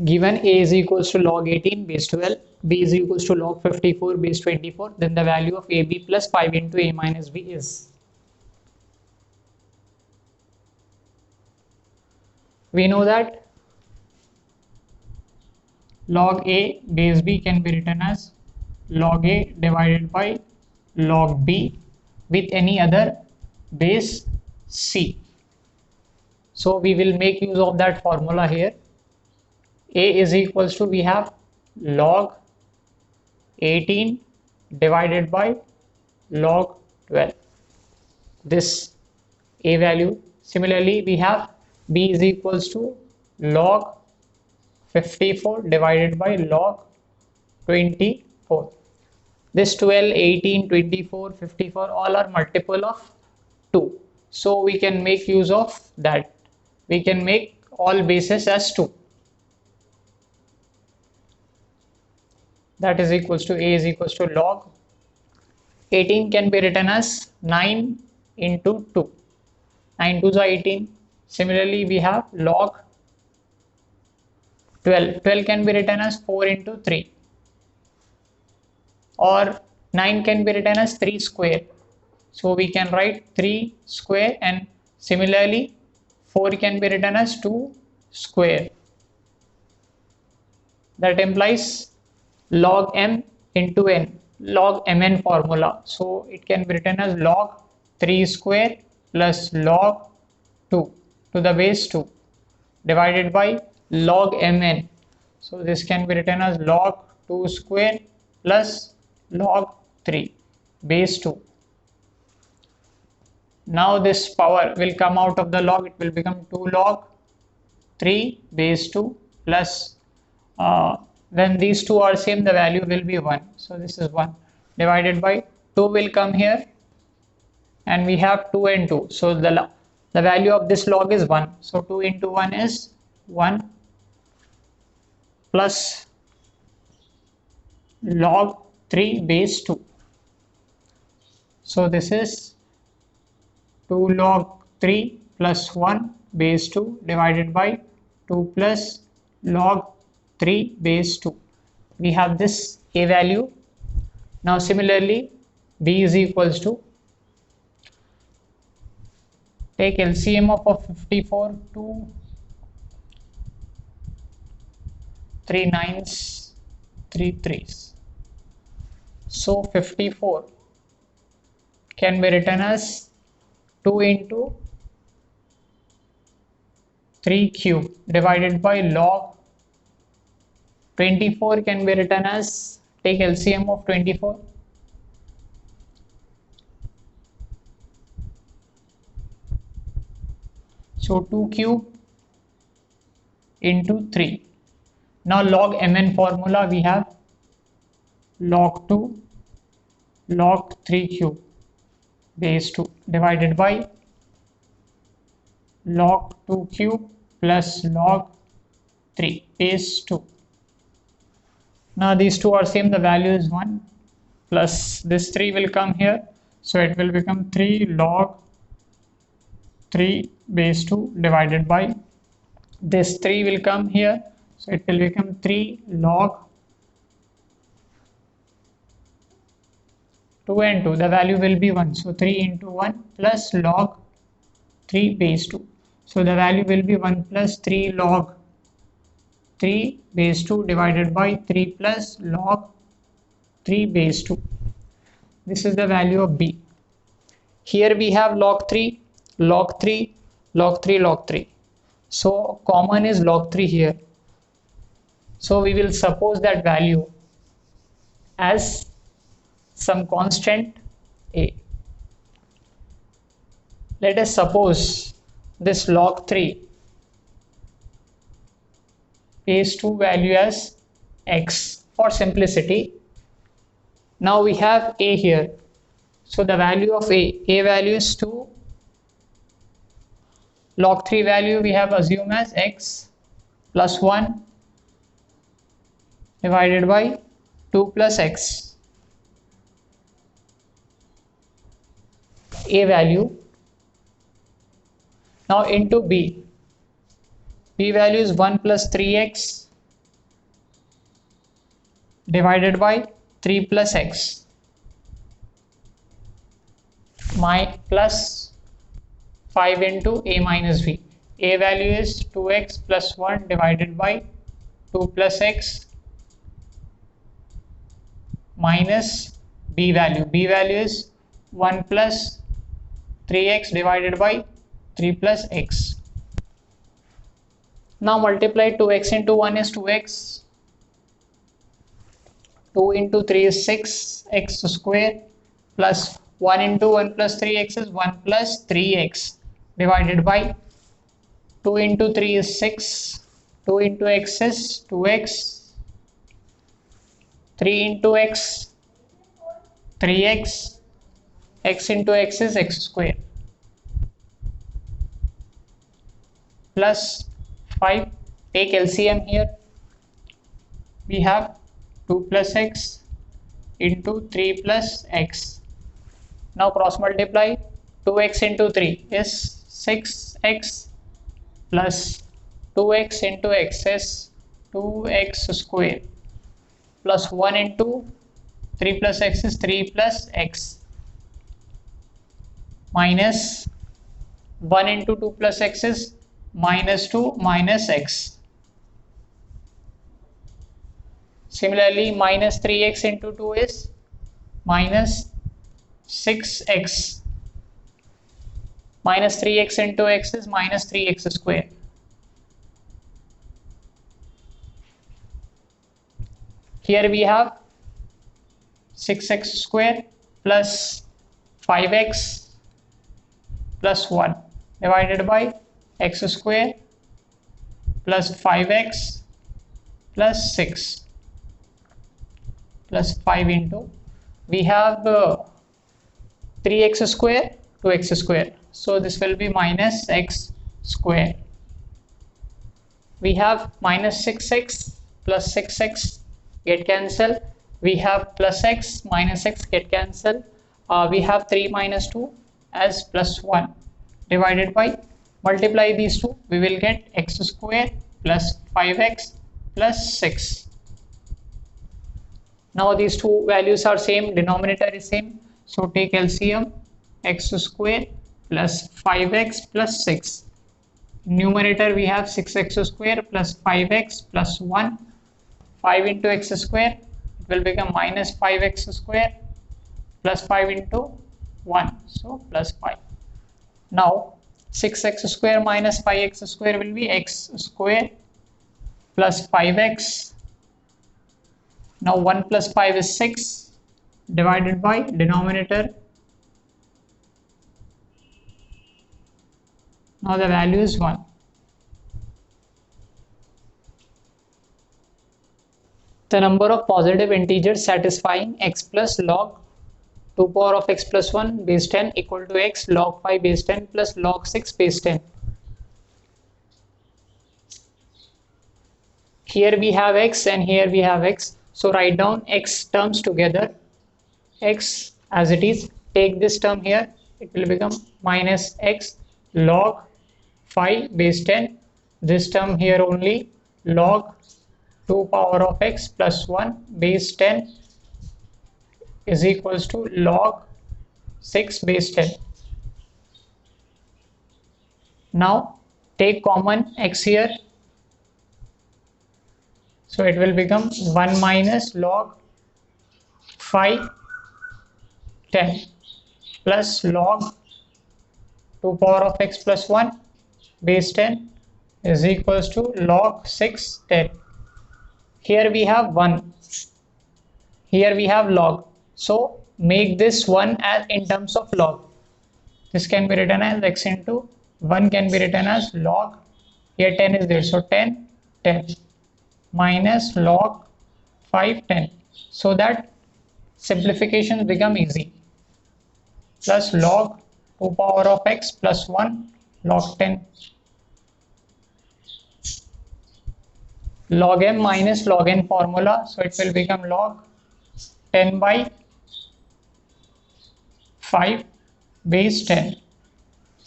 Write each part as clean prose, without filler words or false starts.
Given a is equals to log 18 base 12, b is equals to log 54 base 24, then the value of ab plus 5 into a minus b is. We know that log a base b can be written as log a divided by log b with any other base c. So we will make use of that formula here. A is equals to, we have log 18 divided by log 12, this a value. Similarly, we have b is equals to log 54 divided by log 24. This 12, 18, 24, 54 all are multiple of 2. So we can make use of that. We can make all bases as 2. That is equals to a is equals to log 18 can be written as 9 into 2. 9 2s are 18. Similarly, we have log 12. 12 can be written as 4 into 3. Or 9 can be written as 3 square. So we can write 3 square, and similarly 4 can be written as 2 square. That implies log m into n, log mn formula. So it can be written as log 3 square plus log 2 to the base 2 divided by log mn. So this can be written as log 2 square plus log 3 base 2. Now this power will come out of the log, it will become 2 log 3 base 2 plus when these two are same, the value will be 1. So this is 1 divided by 2 will come here, and we have 2 and 2. So the value of this log is 1. So 2 into 1 is 1 plus log 3 base 2. So this is 2 log 3 plus 1 base 2 divided by 2 plus log 3 base 2. We have this a value. Now similarly, b is equals to, take LCM of 54, 2 3 9s, 3 3s. So 54 can be written as 2 into 3 cube divided by log 24 can be written as, take LCM of 24. So 2 cube into 3. Now log mn formula, we have log 2 log 3 cube base 2 divided by log 2 cube plus log 3 base 2. Now these two are same, the value is 1 plus this 3 will come here. So it will become 3 log 3 base 2 divided by this 3 will come here. So it will become 3 log 2 and 2. The value will be 1. So 3 into 1 plus log 3 base 2. So the value will be 1 plus 3 log 3 base 2 divided by 3 plus log 3 base 2. This is the value of b. Here we have log 3, log 3, log 3, log 3. So common is log 3 here. So we will suppose that value as some constant a. Let us suppose this log 3 base 2 value as x for simplicity. Now we have a here. So the value of a value is 2. Log 3 value we have assumed as x plus 1 divided by 2 plus x. A value. Now into b. B value is 1 plus 3x divided by 3 plus x plus 5 into a minus b. A value is 2x plus 1 divided by 2 plus x minus b value. B value is 1 plus 3x divided by 3 plus x. Now multiply 2x into 1 is 2x, 2 into 3 is 6x square, plus 1 into 1 plus 3x is 1 plus 3x divided by 2 into 3 is 6, 2 into x is 2x, 3 into x 3x, x into x is x square, plus 5. Take LCM here. We have 2 plus x into 3 plus x. Now cross multiply. 2x into 3 is 6x plus 2x into x is 2x square, plus 1 into 3 plus x is 3 plus x, minus 1 into 2 plus x is minus 2 minus x. Similarly, minus 3x into 2 is minus 6x. Minus 3x into x is minus 3x square. Here we have 6x square plus 5x plus 1 divided by x square plus 5x plus 6 plus 5 into, we have 3x square to x square, so this will be minus x square. We have minus 6x plus 6x get cancel, we have plus x minus x get cancel, we have 3 minus 2 as plus 1 divided by, multiply these two, we will get x square plus 5x plus 6. Now these two values are same, denominator is same, so take LCM. X square plus 5x plus 6. Numerator we have 6x square plus 5x plus 1. 5 into x square, it will become minus 5x square plus 5 into 1, so plus 5. Now 6x square minus 5x square will be x square plus 5x. Now 1 plus 5 is 6 divided by denominator. Now the value is 1. The number of positive integers satisfying x plus log 2 power of x plus 1 base 10 equal to x log 5 base 10 plus log 6 base 10. Here we have x and here we have x. So write down x terms together. X as it is. Take this term here. It will become minus x log 5 base 10. This term here only log 2 power of x plus 1 base 10 is equals to log 6 base 10. Now take common x here. So it will become 1 minus log 5 10 plus log 2 power of x plus 1 base 10 is equals to log 6 10. Here we have 1. Here we have log. So make this 1 as in terms of log. This can be written as x into 1 can be written as log. Here 10 is there. So 10 10. Minus log 5 10, so that simplifications become easy, plus log 2 power of x plus 1 log 10, log m minus log n formula, so it will become log 10 by 5 base 10,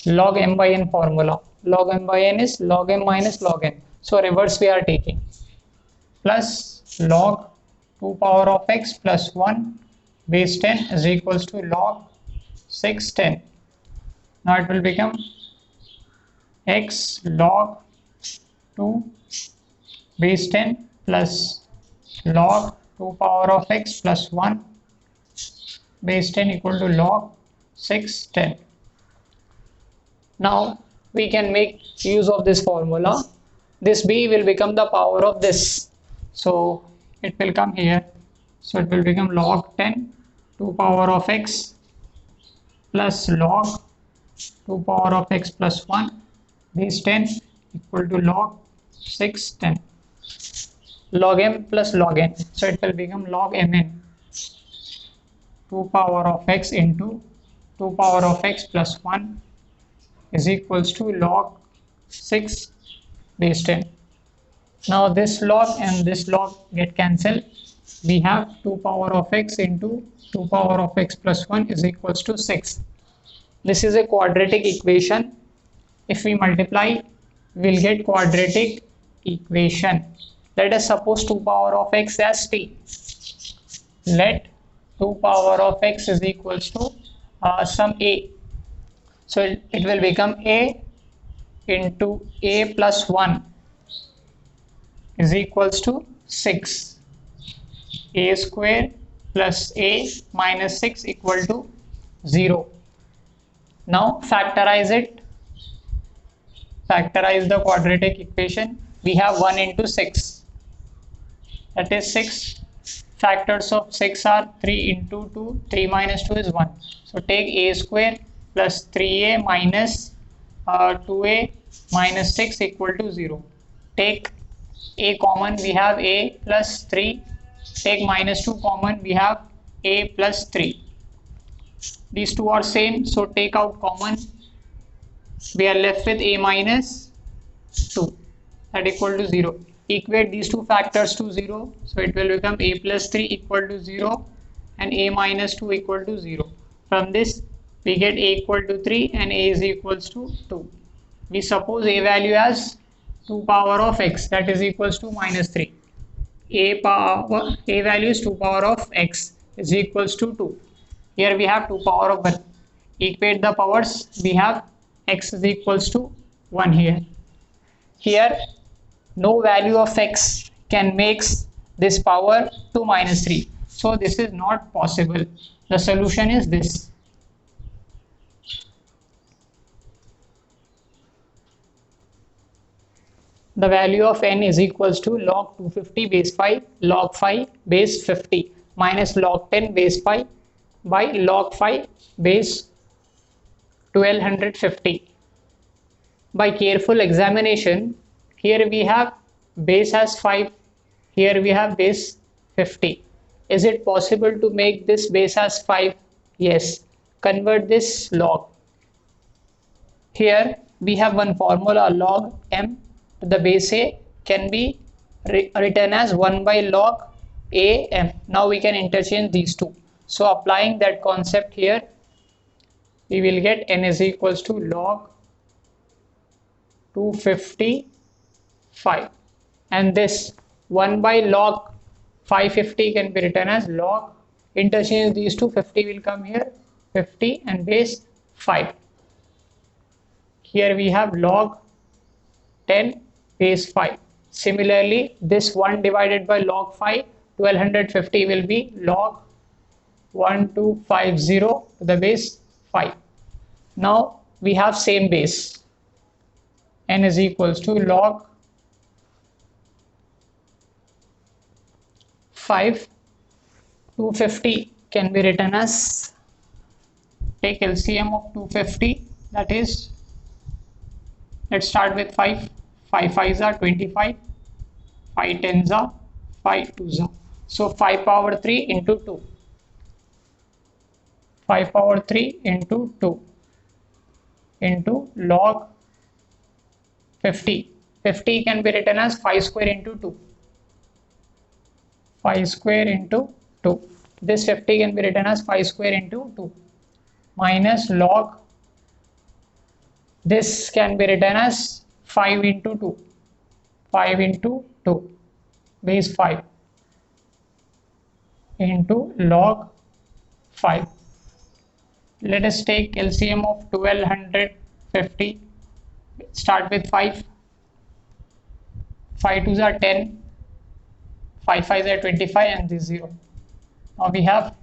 log m by n formula, log m by n is log m minus log n, so reverse we are taking, plus log 2 power of x plus 1 base 10 is equals to log 6 10. Now it will become x log 2 base 10 plus log 2 power of x plus 1 base 10 equal to log 6 10. Now we can make use of this formula. This b will become the power of this, so it will come here. So it will become log 10 2 power of x plus log 2 power of x plus 1 base 10 equal to log 6 10. Log m plus log n, so it will become log mn 2 power of x into 2 power of x plus 1 is equals to log 6 base 10. Now this log and this log get cancelled. We have 2 power of x into 2 power of x plus 1 is equals to 6. This is a quadratic equation. If we multiply, we will get quadratic equation. Let us suppose 2 power of x as t. Let 2 power of x is equals to some a. So it will become a into a plus 1 is equals to 6. A square plus a minus 6 equal to 0. Now factorize it. Factorize the quadratic equation. We have 1 into 6. That is 6. Factors of 6 are 3 into 2. 3 minus 2 is 1. So take a square plus 3a minus 2a minus 6 equal to 0. Take a common, we have a plus 3. Take minus 2 common, we have a plus 3. These two are same, so take out common. We are left with a minus 2, that equal to 0. Equate these two factors to 0, so it will become a plus 3 equal to 0 and a minus 2 equal to 0. From this we get a equal to 3 and a is equals to 2. We suppose a value as 2 power of x, that is equals to minus 3. A value is 2 power of x is equals to 2. Here we have 2 power of 1. Equate the powers, we have x is equals to 1 here. Here no value of x can make this power to minus 3. So this is not possible. The solution is this. The value of n is equals to log 250 base 5 log 5 base 50 minus log 10 base 5 by log 5 base 1250. By careful examination, here we have base as 5, here we have base 50. Is it possible to make this base as 5? Yes. Convert this log. Here we have one formula, log m to the base a can be written as 1 by log a m. Now we can interchange these two. So applying that concept here, we will get n is equals to log 255, and this 1 by log 550 can be written as log, interchange these two, 50 will come here, 50 and base 5. Here we have log 10 base 5. Similarly, this 1 divided by log 5, 1250 will be log 1250 to the base 5. Now we have same base. N is equals to log 5. 250 can be written as, take LCM of 250, that is, let's start with 5. 5 5s are 25, 5 10s are 5 2s are. So 5 power 3 into 2. 5 power 3 into 2 into log 50. 50 can be written as 5 square into 2. 5 square into 2. This 50 can be written as 5 square into 2 minus log, this can be written as 5 into 2. 5 into 2 base 5. into log 5. Let us take LCM of 1250. Start with 5. 5 2s are 10, 5 5s are 25, and this 0. Now we have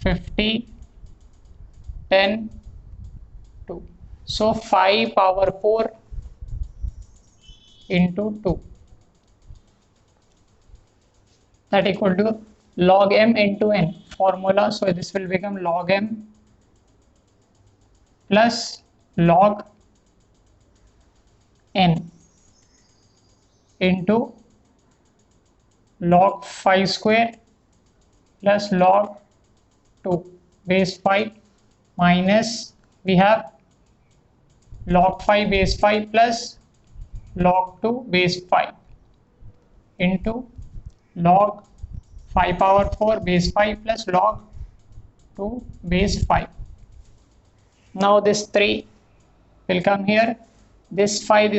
50, 10, 2. So 5 power 4 into 2, that equal to log m into n formula. So this will become log m plus log n into log 5 square plus log 2 base 5 minus we have log 5 base 5 plus log 2 base 5 into log 5 power 4 base 5 plus log 2 base 5. Now this 3 will come here, this 5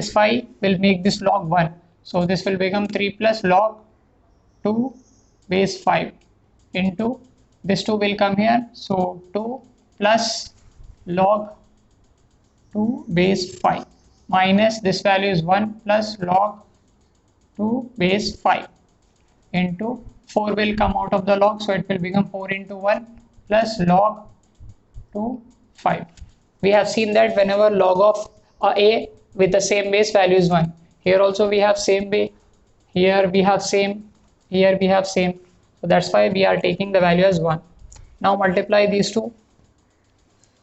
will make this log 1. So this will become 3 plus log 2 base 5 into this 2 will come here. So 2 plus log 2 base 5 minus this value is 1 plus log 2 base 5 into 4 will come out of the log, so it will become 4 into 1 plus log 2 5. We have seen that whenever log of a with the same base value is 1, here also we have same base, here we have same, here we have same, so that's why we are taking the value as 1. Now multiply these two.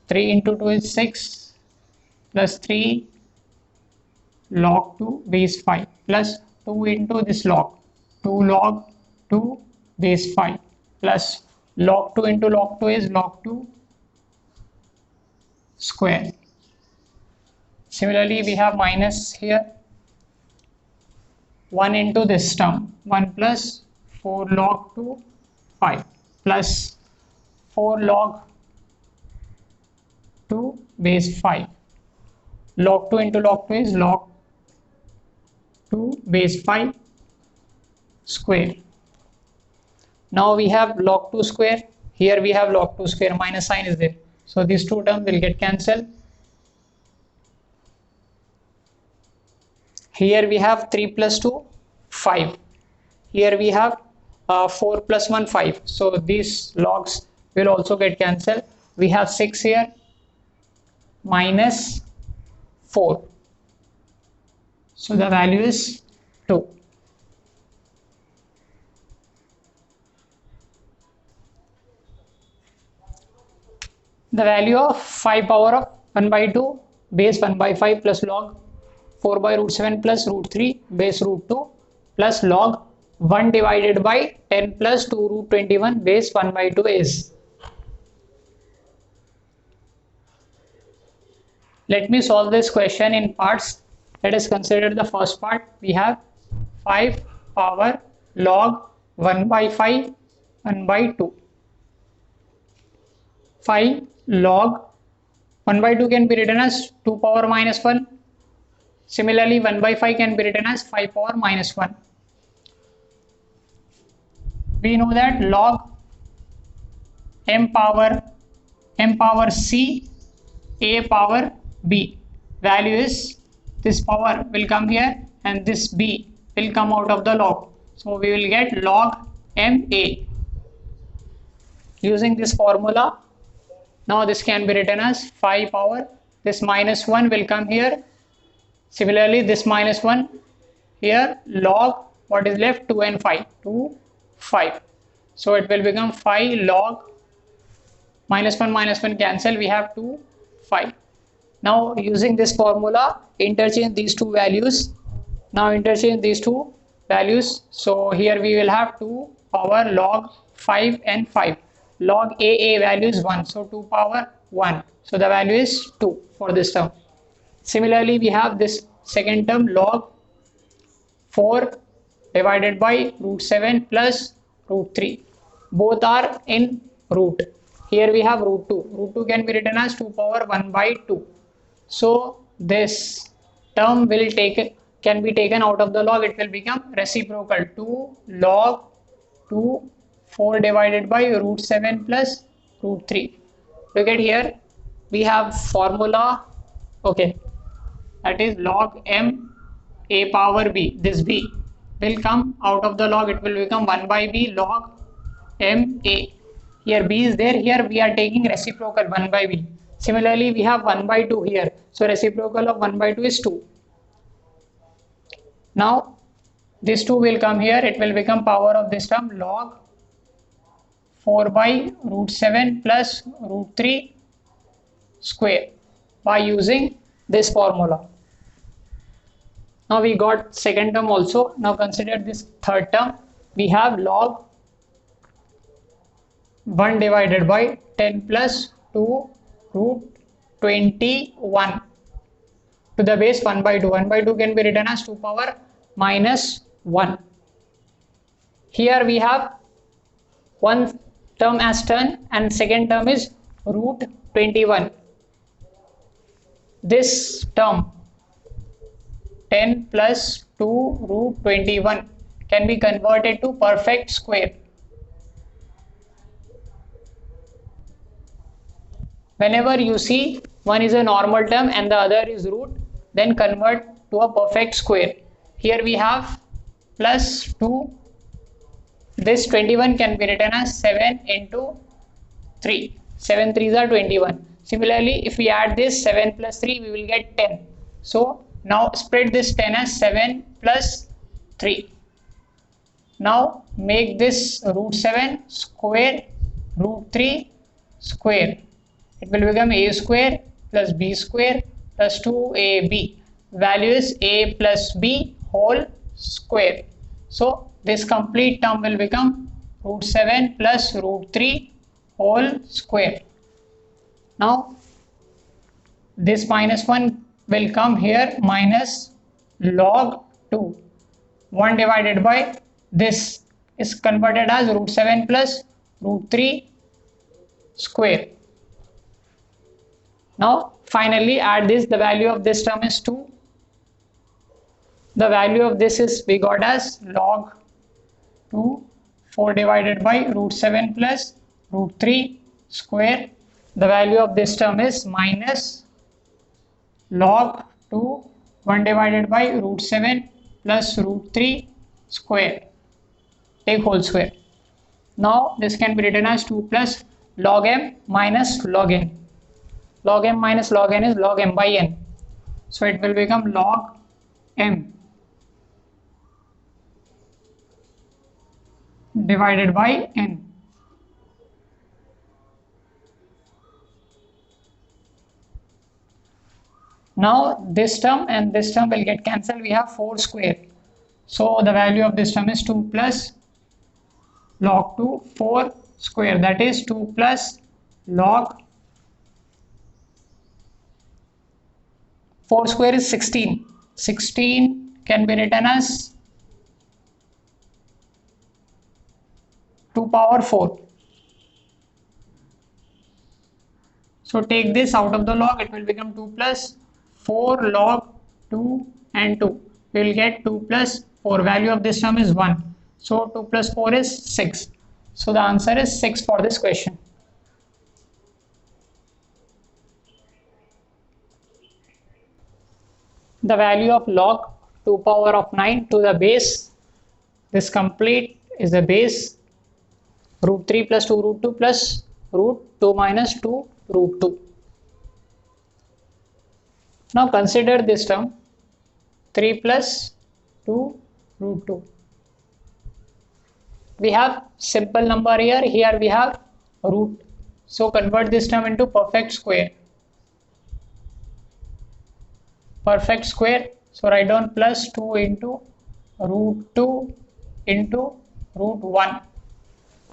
3 into 2 is 6 plus 3 log 2 base 5 plus 2 into this log 2 log 2 base 5 plus log 2 into log 2 is log 2 square. Similarly we have minus here, 1 into this term 1 plus 4 log 2 5 plus 4 log 2 base 5. Log 2 into log 2 is log 2 base 5 square. Now we have log 2 square, here we have log 2 square, minus sign is there, so these two terms will get cancelled. Here we have 3 plus 2 5, here we have 4 plus 1 5, so these logs will also get cancelled. We have 6 here minus 4, so the value is 2. The value of 5 power of 1 by 2 base 1 by 5 plus log 4 by root 7 plus root 3 base root 2 plus log 1 divided by 10 plus 2 root 21 base 1 by 2 is. Let me solve this question in parts. Let us consider the first part. We have 5 power log 1 by 5 1 by 2. 5 log 1 by 2 can be written as 2 power minus 1. Similarly 1 by 5 can be written as 5 power minus 1. We know that log m power c a power b, value is this power will come here and this b will come out of the log, so we will get log ma. Using this formula, now this can be written as 5 power, this minus 1 will come here, similarly this minus 1 here, log what is left 2 and 5, 2 5, so it will become 5 log minus 1 cancel, we have 2 5. Now using this formula, interchange these two values. Now interchange these two values, so here we will have 2 power log 5 and 5. Log a value is 1, so 2 power 1, so the value is 2 for this term. Similarly we have this second term log 4 divided by root 7 plus root 3, both are in root. Here we have root 2, root 2 can be written as 2 power 1 by 2, so this term can be taken out of the log, it will become reciprocal, 2 log 2 4 divided by root 7 plus root 3. Look at here, we have formula, okay, that is log m a power b. This b will come out of the log, it will become 1 by b log m a. Here b is there, here we are taking reciprocal 1 by b. Similarly, we have 1 by 2 here, so reciprocal of 1 by 2 is 2. Now this 2 will come here, it will become power of this term log 4 by root 7 plus root 3 square by using this formula. Now we got second term also. Now consider this third term. We have log 1 divided by 10 plus 2 root 21 to the base 1 by 2. 1 by 2 can be written as 2 power minus 1. Here we have one term as 10 and second term is root 21. This term 10 plus 2 root 21 can be converted to perfect square. Whenever you see one is a normal term and the other is root, then convert to a perfect square. Here we have plus 2. This 21 can be written as 7 into 3. 7 3s are 21. Similarly, if we add this 7 plus 3, we will get 10. So now spread this 10 as 7 plus 3. Now make this root 7 square root 3 square. It will become a square plus b square plus 2ab. Value is a plus b whole square. So this complete term will become root 7 plus root 3 whole square. Now this minus 1 will come here, minus log 2. 1 divided by this is converted as root 7 plus root 3 square. Now finally add this, the value of this term is 2. The value of this is we got as log 2 4 divided by root 7 plus root 3 square. The value of this term is minus log 2 1 divided by root 7 plus root 3 square. Take whole square. Now this can be written as 2 plus log m minus log n. Log m minus log n is log m by n. So it will become log m divided by n. Now this term and this term will get cancelled. We have 4 square. So the value of this term is 2 plus log 2 4 square, that is 2 plus log 4 square is 16. 16 can be written as 2 power 4. So take this out of the log, it will become 2 plus 4 log 2 and 2. We will get 2 plus 4. Value of this term is 1. So 2 plus 4 is 6. So the answer is 6 for this question. The value of log 2 power of 9 to the base, this complete is the base root 3 plus 2 root 2 plus root 2 minus 2 root 2. Now consider this term 3 plus 2 root 2. We have simple number here, here we have root. So convert this term into perfect square. Perfect square, so write down plus 2 into root 2 into root 1.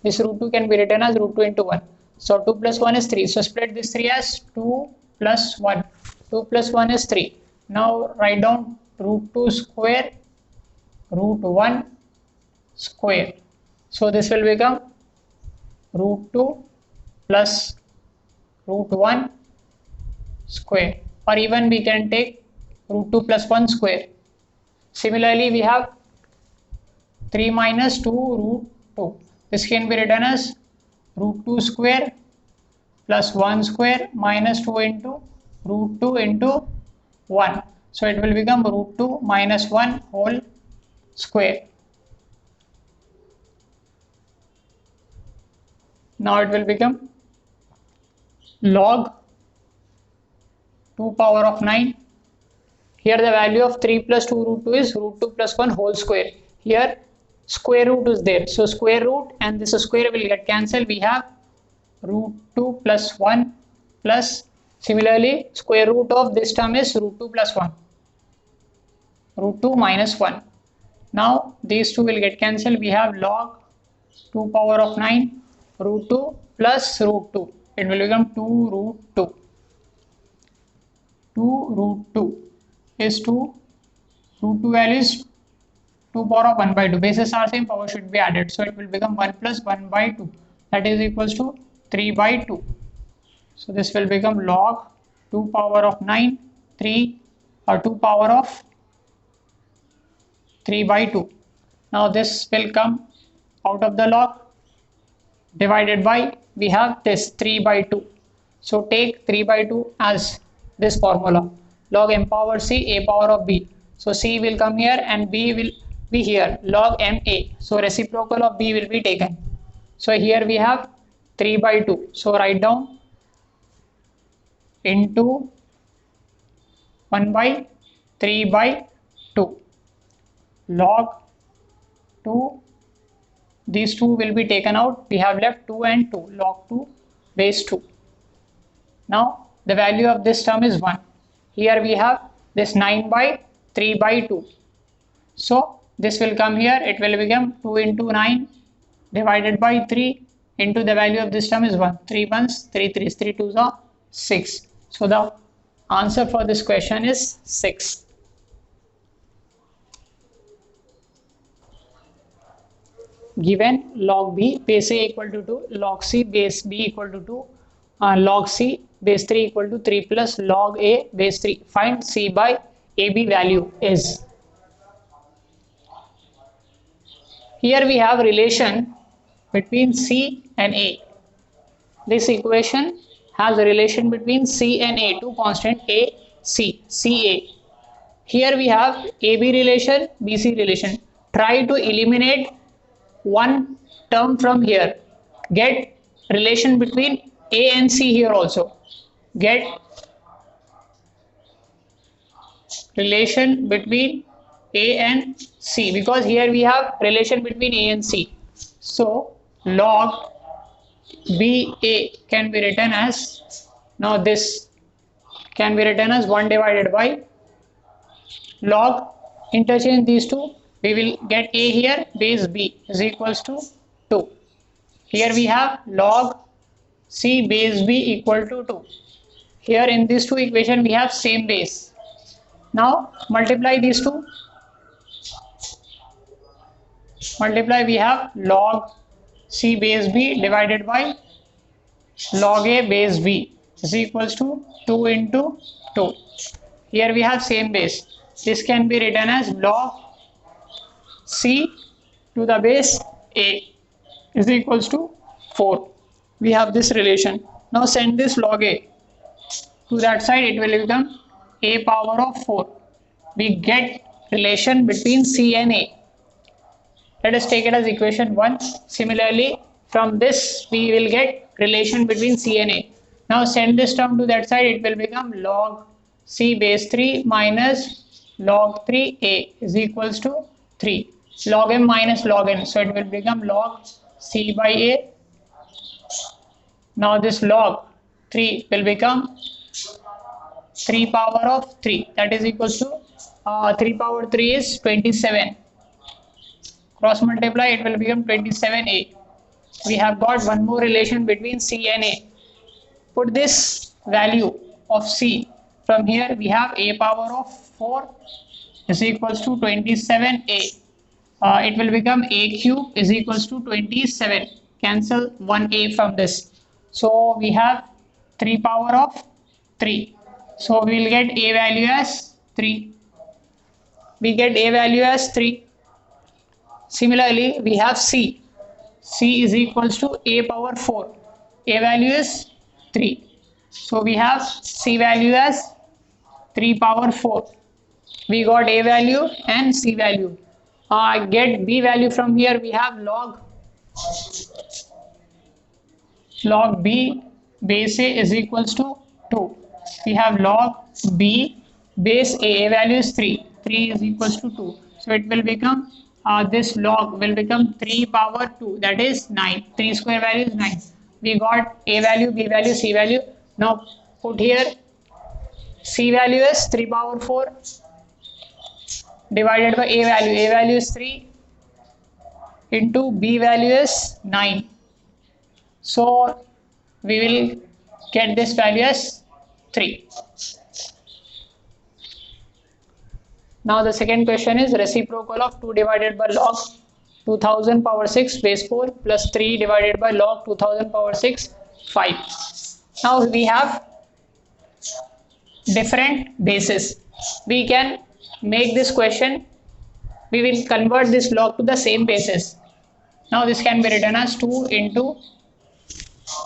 This root 2 can be written as root 2 into 1. So 2 plus 1 is 3. So split this 3 as 2 plus 1. 2 plus 1 is 3. Now write down root 2 square root 1 square. So this will become root 2 plus root 1 square, or even we can take root 2 plus 1 square. Similarly, we have 3 minus 2 root 2. This can be written as root 2 square plus 1 square minus 2 into root 2 into 1. So it will become root 2 minus 1 whole square. Now it will become log 2 power of 9. Here the value of 3 plus 2 root 2 is root 2 plus 1 whole square. Here square root is there. So square root and this square will get cancelled. We have root 2 plus 1 plus, similarly square root of this term is root 2 plus 1. Root 2 minus 1. Now these two will get cancelled. We have log 2 power of 9 root 2 plus root 2. It will become 2 root 2. 2 root 2 is 2. Root 2 value is 2 power of 1 by 2. Bases are same, power should be added. So it will become 1 plus 1 by 2. That is equals to 3 by 2. So this will become log 2 power of 9, 3 or 2 power of 3 by 2. Now this will come out of the log, divided by, we have this 3 by 2. So take 3 by 2 as this formula, log m power c a power of b. So c will come here and b will be here, log m a. So reciprocal of b will be taken. So here we have 3 by 2. So write down into 1 by 3 by 2. Log 2, these two will be taken out. We have left 2 and 2, log 2 base 2. Now the value of this term is 1. Here we have this 9 by 3 by 2. So this will come here, it will become 2 into 9 divided by 3 into the value of this term is 1. 3 ones, 3 threes, 3 twos are 6. So the answer for this question is 6. Given log b base a equal to 2, log c base b equal to 2, log c base 3 equal to 3 plus log a base 3. Find c by ab value is. Here we have relation between c and a. This equation has a relation between c and a, two constant a c, ca. Here we have ab relation, bc relation. Try to eliminate one term from here. Get relation between a and c here also. Get relation between a and c, because here we have relation between a and c. So log ba can be written as, now this can be written as 1 divided by log, interchange these two, we will get a here, base b is equals to 2. Here we have log c base b equal to 2. Here in these two equation we have same base. Now multiply these two. Multiply, we have log c base b divided by log a base b is equals to 2 into 2. Here we have same base. This can be written as log c to the base a is equals to 4. We have this relation. Now send this log a to that side, it will become a power of 4. We get relation between c and a. Let us take it as equation 1. Similarly, from this we will get relation between c and a. Now send this term to that side, it will become log c base 3 minus log 3a is equals to 3. Log m minus log n, so it will become log c by a. Now this log 3 will become 3 power of 3, that is equals to 3 power 3 is 27. Cross multiply, it will become 27a. We have got one more relation between c and a. Put this value of c from here, we have a power of 4 is equals to 27a. It will become a cube is equals to 27. Cancel 1a from this. So we have 3 power of 3. So we will get a value as 3. We get a value as 3. Similarly, we have c. C is equals to a power 4. A value is 3. So we have C value as 3 power 4. We got A value and C value. Get B value from here. We have log B base A is equals to 2. We have log B base A value is 3. 3 is equals to 2. So it will become, this log will become 3 power 2, that is 9. 3 square value is 9. We got A value, B value, C value. Now put here C value is 3 power 4 divided by A value. A value is 3 into B value is 9. So we will get this value as 3. Now the second question is reciprocal of 2 divided by log 2000 power 6 base 4 plus 3 divided by log 2000 power 6 5. Now we have different bases. We can make this question, we will convert this log to the same basis. Now this can be written as 2 into,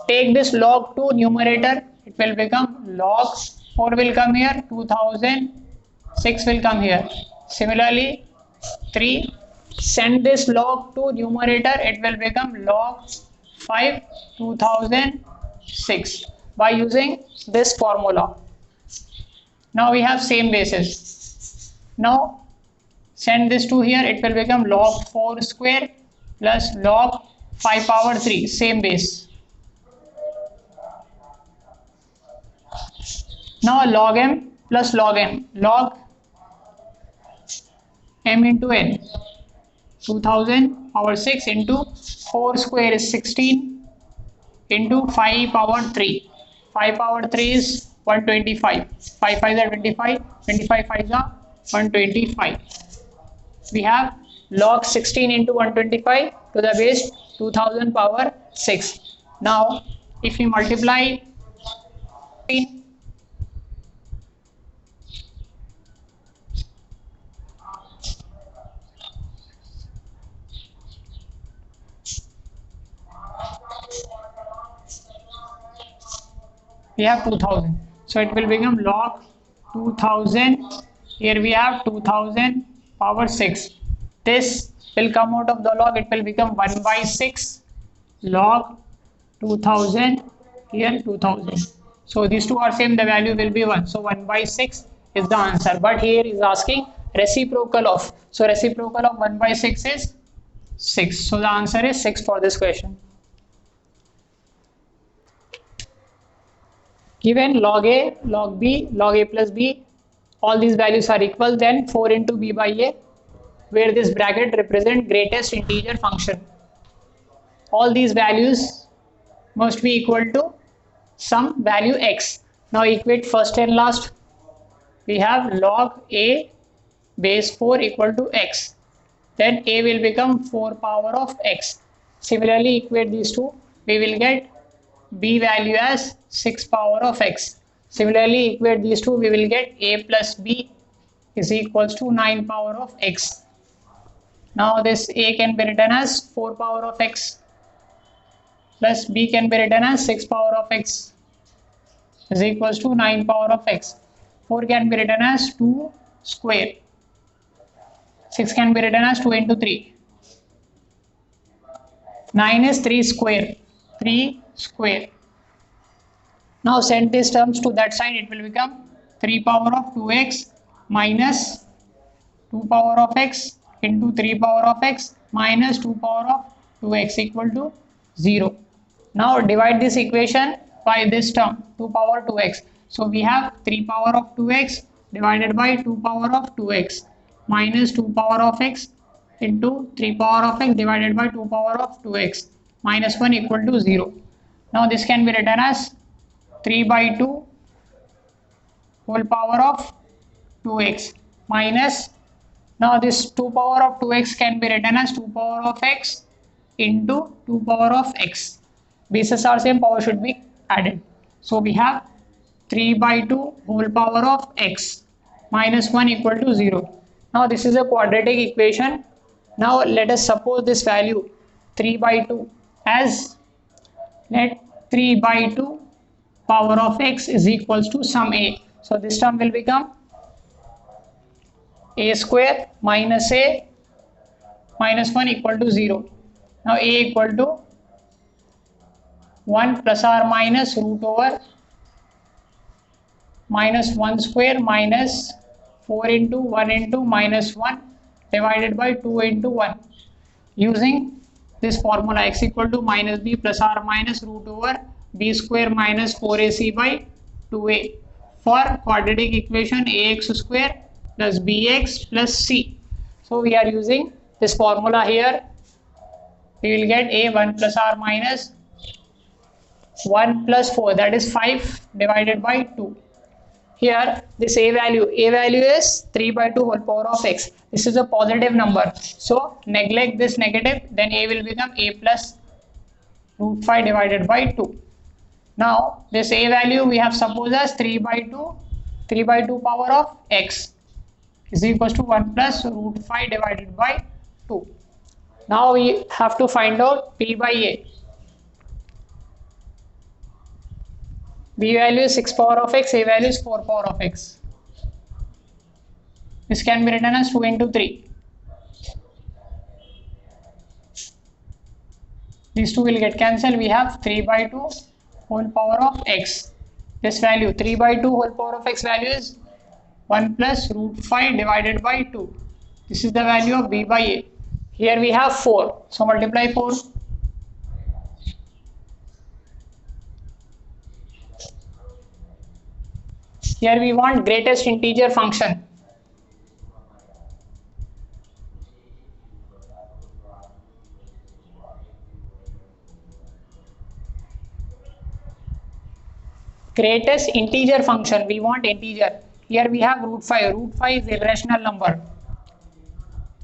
take this log to numerator, it will become log 4 will come here, 2006 will come here. Similarly 3, send this log to numerator, it will become log 5 2006 by using this formula. Now we have same basis. Now send this to here, it will become log 4 square plus log 5 power 3, same base. Now log m plus log n, log m into n, 2000 power 6 into 4 square is 16 into 5 power 3. 5 power 3 is 125. 5 5 are 25, 25 5 are 125. We have log 16 into 125 to the base 2000 power 6. Now if we multiply, we have 2000, so it will become log 2000. Here we have 2000 power 6. This will come out of the log, it will become 1 by 6 log 2000, here 2000. So these two are same, the value will be 1. So 1 by 6 is the answer. But here is asking reciprocal of. So reciprocal of 1 by 6 is 6. So the answer is 6 for this question. Given log A, log B, log A plus B, all these values are equal, then 4 into B by A, where this bracket represents greatest integer function. All these values must be equal to some value x. Now equate first and last. We have log A base 4 equal to x. Then A will become 4 power of x. Similarly equate these two. We will get B value as 6 power of x. Similarly equate these two, we will get A plus B is equals to 9 power of x. Now this A can be written as 4 power of x plus B can be written as 6 power of x is equals to 9 power of x. 4 can be written as 2 square. 6 can be written as 2 into 3. 9 is 3 square. 3 square. Now send these terms to that side, it will become 3 power of 2x minus 2 power of x into 3 power of x minus 2 power of 2x equal to 0. Now divide this equation by this term 2 power 2x. So we have 3 power of 2x divided by 2 power of 2x minus 2 power of x into 3 power of x divided by 2 power of 2x minus 1 equal to 0. Now this can be written as 3 by 2 whole power of 2x minus, now this 2 power of 2x can be written as 2 power of x into 2 power of x. Bases are same, power should be added. So we have 3 by 2 whole power of x minus 1 equal to 0. Now this is a quadratic equation. Now let us suppose this value 3 by 2 as let 3 by 2 power of x is equals to sum a. So this term will become a square minus a minus 1 equal to 0. Now a equal to 1 plus or minus root over minus 1 square minus 4 into 1 into minus 1 divided by 2 into 1. Using this formula, x equal to minus b plus or minus root over b square minus 4ac by 2a. For quadratic equation ax square plus bx plus c. So we are using this formula here. We will get a 1 plus or minus 1 plus 4, that is 5 divided by 2. Here this a value is 3 by 2 whole power of x. This is a positive number, so neglect this negative, then a will become a plus root 5 divided by 2. Now this a value we have supposed as 3 by 2 power of x is equals to 1 plus root 5 divided by 2. Now we have to find out p by a. B value is 6 power of x, a value is 4 power of x. This can be written as 2 into 3. These two will get cancelled. We have 3 by 2 whole power of x. This value 3 by 2 whole power of x value is 1 plus root 5 divided by 2. This is the value of b by a. Here we have 4. So multiply 4. Here we want greatest integer function. Greatest integer function, we want integer. Here we have root 5. Root 5 is irrational number.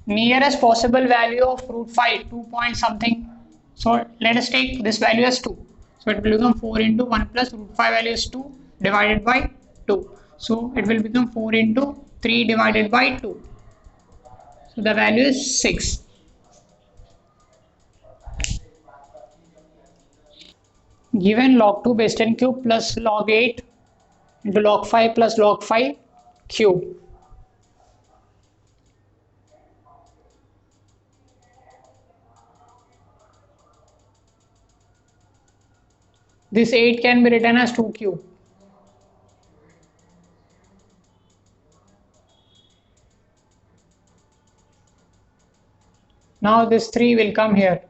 Nearest possible value of root 5, 2 point something. So let us take this value as 2. So it will become 4 into 1 plus root 5 value is 2 divided by 2. So it will become 4 into 3 divided by 2. So the value is 6. Given log 2 base 10 cube plus log 8 into log 5 plus log 5 cube. This 8 can be written as 2 cube. Now this 3 will come here.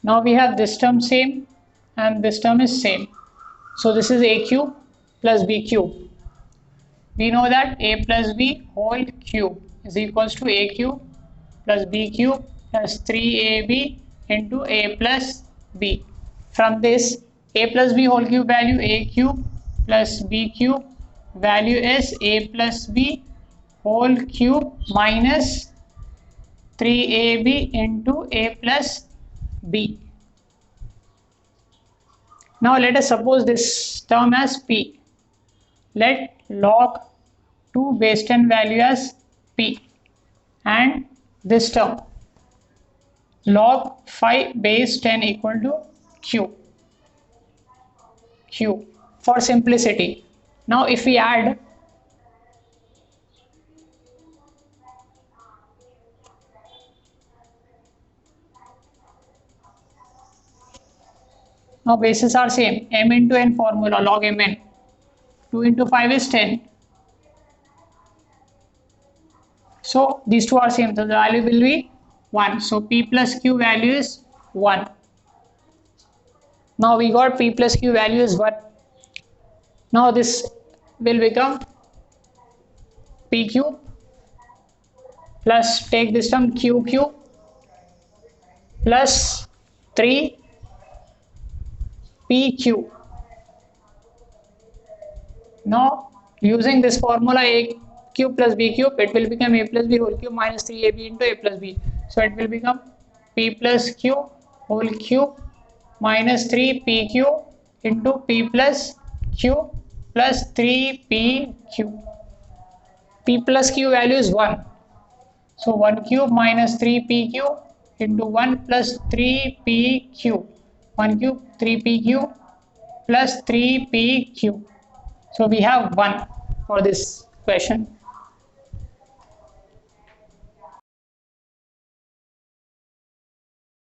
Now we have this term same and this term is same. So this is a cube plus b cube. We know that a plus b whole cube is equals to a cube plus b cube plus 3ab into a plus b. From this a plus b whole cube value a cube plus b cube value is a plus b whole cube minus 3ab into a plus b. Now let us suppose this term as p. Let log 2 base 10 value as p and this term log 5 base 10 equal to q for simplicity. Now if we add now bases are same, m into n formula log mn, 2 into 5 is 10. So these two are same, so the value will be 1. So p plus q value is 1. Now we got p plus q value is 1. Now this will become p cube plus take this term q cube plus 3 PQ. Now using this formula a cube plus b cube, it will become a plus b whole cube minus 3ab into a plus b. So it will become p plus q whole cube minus 3pq into p plus q plus 3pq. P plus q value is 1. So 1 cube minus 3pq into 1 plus 3pq. 1 cube 3pq plus 3pq. So we have 1 for this question.